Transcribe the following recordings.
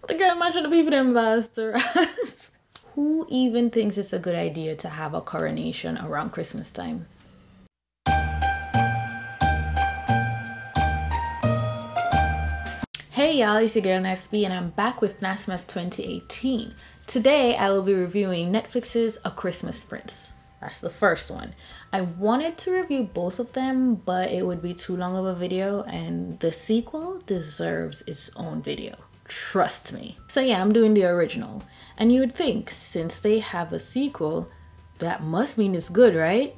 The girl imagine the people them bastard. Who even thinks it's a good idea to have a coronation around Christmas time? Hey y'all, it's your girl Nas B and I'm back with NASMAS 2018. Today I will be reviewing Netflix's A Christmas Prince. That's the first one. I wanted to review both of them, but it would be too long of a video and the sequel deserves its own video. Trust me. So yeah, I'm doing the original. And you would think, since they have a sequel, that must mean it's good, right?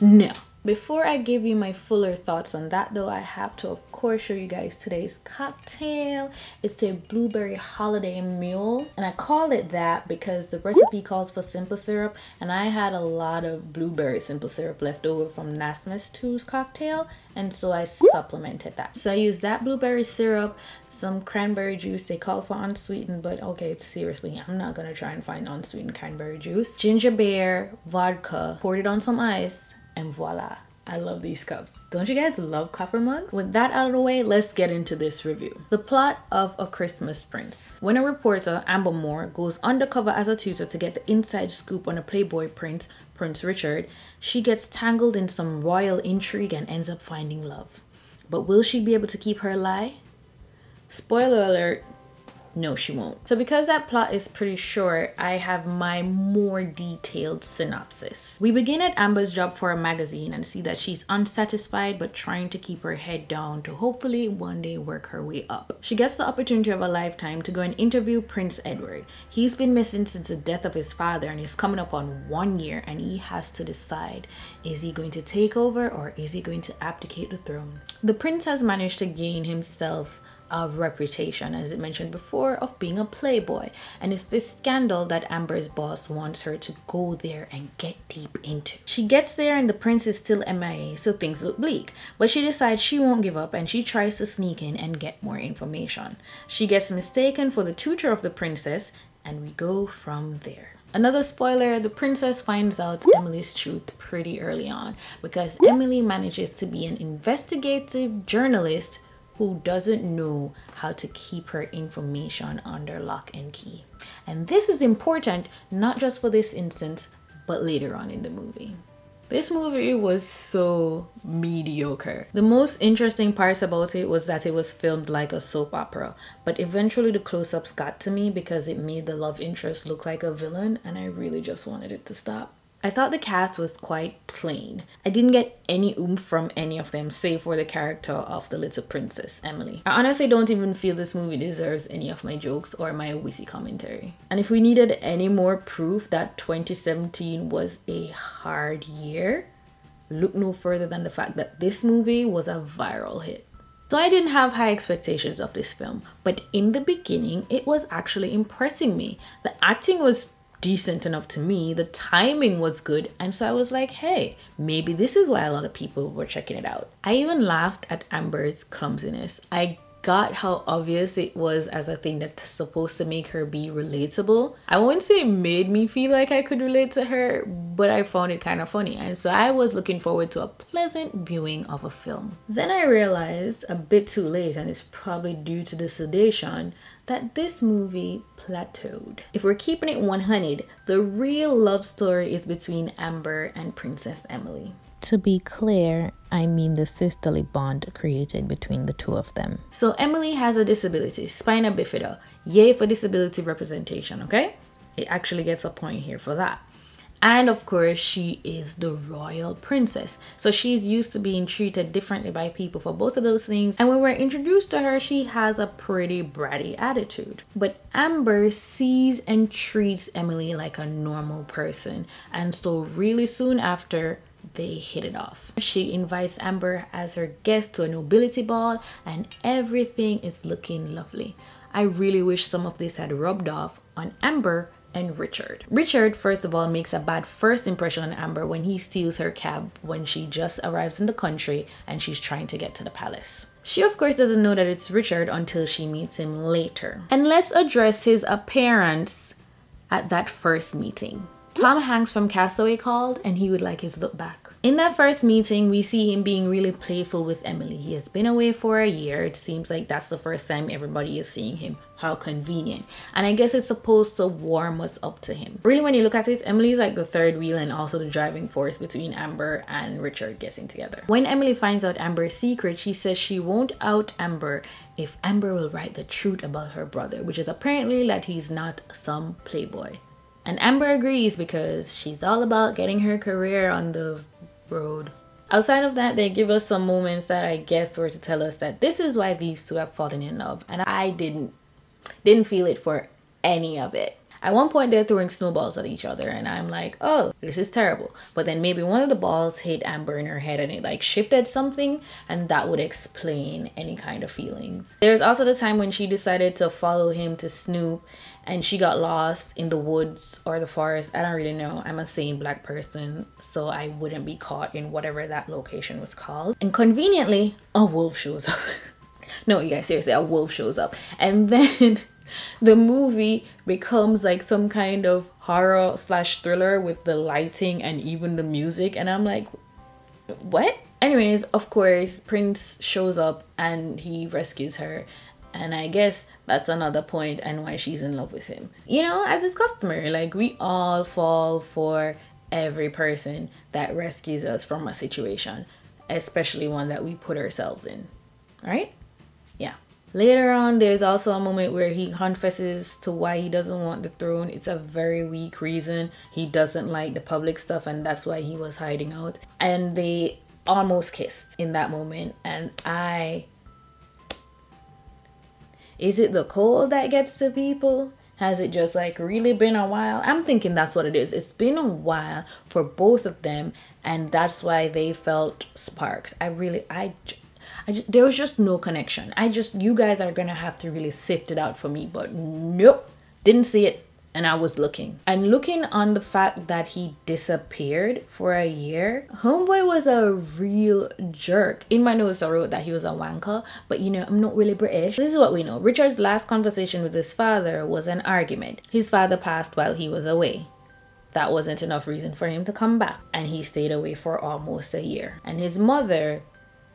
No. Before I give you my fuller thoughts on that though, I have to of course show you guys today's cocktail. It's a blueberry holiday mule, and I call it that because the recipe calls for simple syrup and I had a lot of blueberry simple syrup left over from NASMAS 2's cocktail, and so I supplemented that. So I used that blueberry syrup, some cranberry juice. They call for unsweetened, but okay, seriously, I'm not gonna try and find unsweetened cranberry juice. Ginger beer, vodka, poured it on some ice, and voila. I love these cups. Don't you guys love copper mugs? With that out of the way, let's get into this review. The plot of A Christmas Prince. When a reporter, Amber Moore, goes undercover as a tutor to get the inside scoop on a Playboy prince, Prince Richard, she gets tangled in some royal intrigue and ends up finding love. But will she be able to keep her lie? Spoiler alert. No, she won't. So because that plot is pretty short, I have my more detailed synopsis. We begin at Amber's job for a magazine and see that she's unsatisfied but trying to keep her head down to hopefully one day work her way up. She gets the opportunity of a lifetime to go and interview Prince Edward. He's been missing since the death of his father and he's coming up on 1 year, and he has to decide, is he going to take over or is he going to abdicate the throne? The prince has managed to gain himself of reputation, as it mentioned before, of being a playboy, and it's this scandal that Amber's boss wants her to go there and get deep into. She gets there and the prince is still MIA, so things look bleak, but she decides she won't give up and she tries to sneak in and get more information. She gets mistaken for the tutor of the princess and we go from there. Another spoiler, the princess finds out Emily's truth pretty early on because Emily manages to be an investigative journalist who doesn't know how to keep her information under lock and key. And this is important, not just for this instance, but later on in the movie. This movie was so mediocre. The most interesting parts about it was that it was filmed like a soap opera, but eventually the close-ups got to me because it made the love interest look like a villain, and I really just wanted it to stop. I thought the cast was quite plain. I didn't get any oomph from any of them save for the character of the little princess, Emily. I honestly don't even feel this movie deserves any of my jokes or my witty commentary. And if we needed any more proof that 2017 was a hard year, look no further than the fact that this movie was a viral hit. So I didn't have high expectations of this film, but in the beginning, it was actually impressing me. The acting was decent enough to me, the timing was good, and so I was like, hey, maybe this is why a lot of people were checking it out. I even laughed at Amber's clumsiness. I got how obvious it was as a thing that's supposed to make her be relatable. I won't say it made me feel like I could relate to her, but I found it kind of funny, and so I was looking forward to a pleasant viewing of a film. Then I realized a bit too late, and it's probably due to the sedation, that this movie plateaued. If we're keeping it 100, the real love story is between Amber and Princess Emily. To be clear, I mean the sisterly bond created between the two of them. So Emily has a disability, spina bifida. Yay for disability representation, okay? It actually gets a point here for that. And of course, she is the royal princess. So she's used to being treated differently by people for both of those things. And when we're introduced to her, she has a pretty bratty attitude. But Amber sees and treats Emily like a normal person. And so really soon after, they hit it off. She invites Amber as her guest to a nobility ball and everything is looking lovely. I really wish some of this had rubbed off on Amber and Richard. Richard, first of all, makes a bad first impression on Amber when he steals her cab when she just arrives in the country and she's trying to get to the palace. She of course doesn't know that it's Richard until she meets him later. And let's address his appearance at that first meeting. Tom Hanks from Castaway called and he would like his look back. In that first meeting, we see him being really playful with Emily. He has been away for a year. It seems like that's the first time everybody is seeing him. How convenient. And I guess it's supposed to warm us up to him. Really, when you look at it, Emily's like the third wheel and also the driving force between Amber and Richard getting together. When Emily finds out Amber's secret, she says she won't out Amber if Amber will write the truth about her brother, which is apparently that he's not some playboy. And Amber agrees because she's all about getting her career on the road. Outside of that, they give us some moments that I guess were to tell us that this is why these two have fallen in love, and I didn't feel it for any of it. At one point, they're throwing snowballs at each other, and I'm like, oh, this is terrible. But then maybe one of the balls hit Amber in her head and it like shifted something, and that would explain any kind of feelings. There's also the time when she decided to follow him to Snoop, and she got lost in the woods or the forest. I don't really know. I'm a sane black person, so I wouldn't be caught in whatever that location was called. And conveniently, a wolf shows up. No, you guys, seriously, a wolf shows up. And then the movie becomes like some kind of horror slash thriller with the lighting and even the music. And I'm like, what? Anyways, of course, Prince shows up and he rescues her. And I guess that's another point and why she's in love with him. You know, as is customary, like we all fall for every person that rescues us from a situation, especially one that we put ourselves in, right? Yeah. Later on, there's also a moment where he confesses to why he doesn't want the throne. It's a very weak reason. He doesn't like the public stuff, and that's why he was hiding out. And they almost kissed in that moment, and is it the cold that gets to people? Has it just like really been a while? I'm thinking that's what it is. It's been a while for both of them, and that's why they felt sparks. There was just no connection. You guys are gonna have to really sift it out for me, but nope, didn't see it. And I was looking on the fact that he disappeared for a year. Homeboy was a real jerk. In my notes I wrote that he was a wanker, but you know, I'm not really British. This is what we know. Richard's last conversation with his father was an argument. His father passed while he was away. That wasn't enough reason for him to come back, and he stayed away for almost a year. And his mother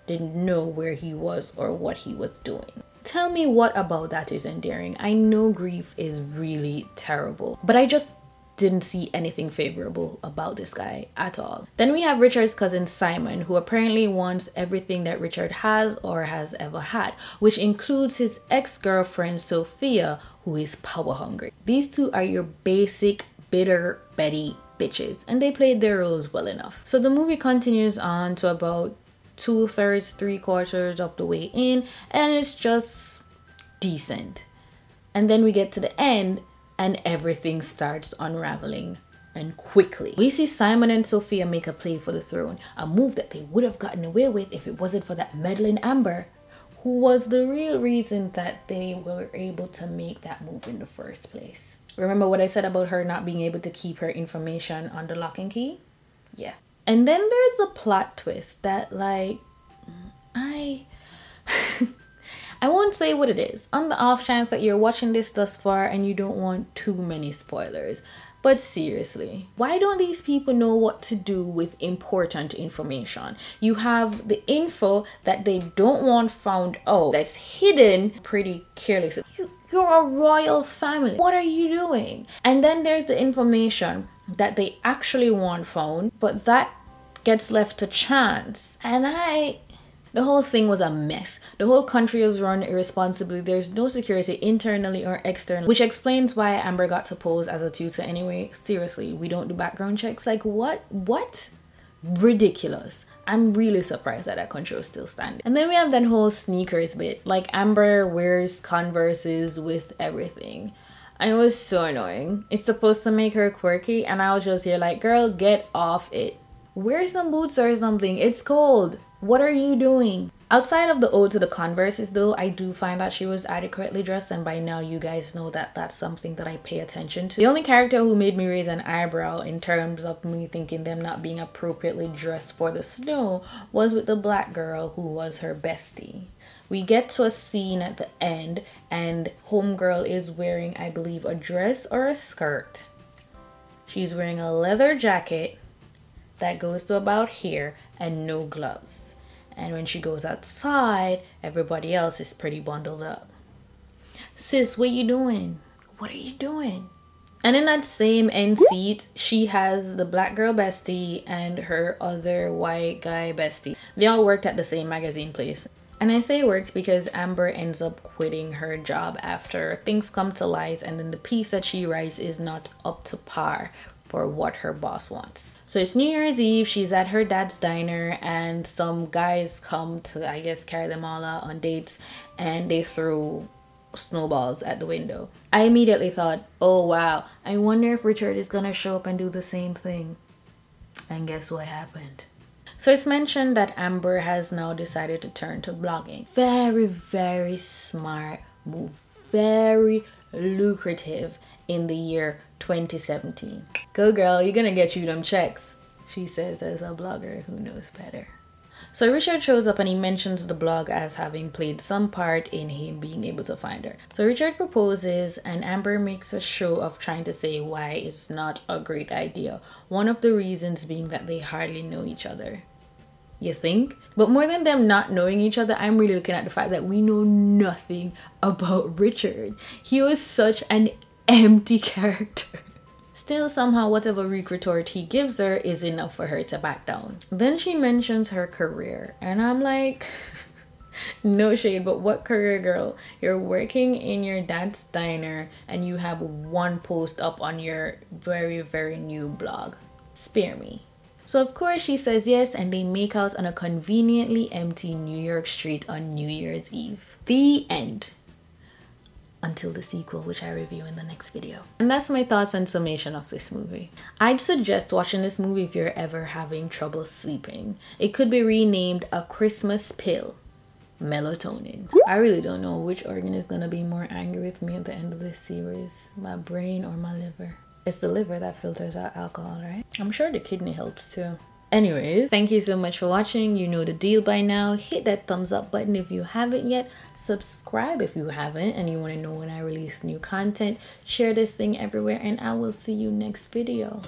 didn't know where he was or what he was doing. Tell me what about that is endearing. I know grief is really terrible, but I just didn't see anything favorable about this guy at all. Then we have Richard's cousin Simon, who apparently wants everything that Richard has or has ever had, which includes his ex-girlfriend Sophia, who is power hungry. These two are your basic bitter Betty bitches, and they played their roles well enough. So the movie continues on to about 2/3, 3/4 of the way in, and it's just decent. And then we get to the end and everything starts unraveling, and quickly. We see Simon and Sophia make a play for the throne, a move that they would have gotten away with if it wasn't for that meddling Amber, who was the real reason that they were able to make that move in the first place. Remember what I said about her not being able to keep her information on the lock and key? Yeah. And then there's a plot twist that, like, I won't say what it is, on the off chance that you're watching this thus far and you don't want too many spoilers. But seriously, why don't these people know what to do with important information? You have the info that they don't want found out, that's hidden pretty carelessly. You're a royal family. What are you doing? And then there's the information that they actually want found, but that gets left to chance. And the whole thing was a mess. The whole country was run irresponsibly. There's no security internally or externally, which explains why Amber got to pose as a tutor anyway. Seriously, we don't do background checks? Like, what? Ridiculous. I'm really surprised that that country was still standing. And then we have that whole sneakers bit. Like, Amber wears Converses with everything. And it was so annoying. It's supposed to make her quirky, and I was just here like, girl, get off it. Wear some boots or something. It's cold. What are you doing? Outside of the ode to the Converses though, I do find that she was adequately dressed, and by now you guys know that that's something that I pay attention to. The only character who made me raise an eyebrow in terms of me thinking them not being appropriately dressed for the snow was with the black girl who was her bestie. We get to a scene at the end and homegirl is wearing, I believe, a dress or a skirt. She's wearing a leather jacket that goes to about here and no gloves. And when she goes outside, everybody else is pretty bundled up. Sis, what you doing? What are you doing? And in that same end seat, she has the black girl bestie and her other white guy bestie. They all worked at the same magazine place. And I say worked because Amber ends up quitting her job after things come to light, and then the piece that she writes is not up to par for what her boss wants. So it's New Year's Eve, she's at her dad's diner, and some guys come to, I guess, carry them all out on dates, and they throw snowballs at the window. I immediately thought, oh wow, I wonder if Richard is gonna show up and do the same thing. And guess what happened? So it's mentioned that Amber has now decided to turn to blogging. Very, very smart move. Very lucrative in the year 2017. Go girl, you're gonna get you them checks, she says as a blogger who knows better. So Richard shows up and he mentions the blog as having played some part in him being able to find her. So Richard proposes and Amber makes a show of trying to say why it's not a great idea. One of the reasons being that they hardly know each other. You think? But more than them not knowing each other, I'm really looking at the fact that we know nothing about Richard. He was such an empty character. Still, somehow, whatever Rick retort he gives her is enough for her to back down. Then she mentions her career, and I'm like, no shade, but what career, girl? You're working in your dad's diner and you have one post up on your very, very new blog. Spare me. So of course she says yes, and they make out on a conveniently empty New York street on New Year's Eve. The end. Until the sequel, which I review in the next video. And that's my thoughts and summation of this movie. I'd suggest watching this movie if you're ever having trouble sleeping. It could be renamed A Christmas Pill. Melatonin. I really don't know which organ is gonna be more angry with me at the end of this series. My brain or my liver. It's the liver that filters out alcohol, right? I'm sure the kidney helps too. Anyways, thank you so much for watching. You know the deal by now. Hit that thumbs up button if you haven't yet. Subscribe if you haven't and you want to know when I release new content. Share this thing everywhere and I will see you next video.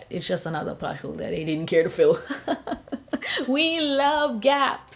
It's just another plot hole that they didn't care to fill. We love gaps.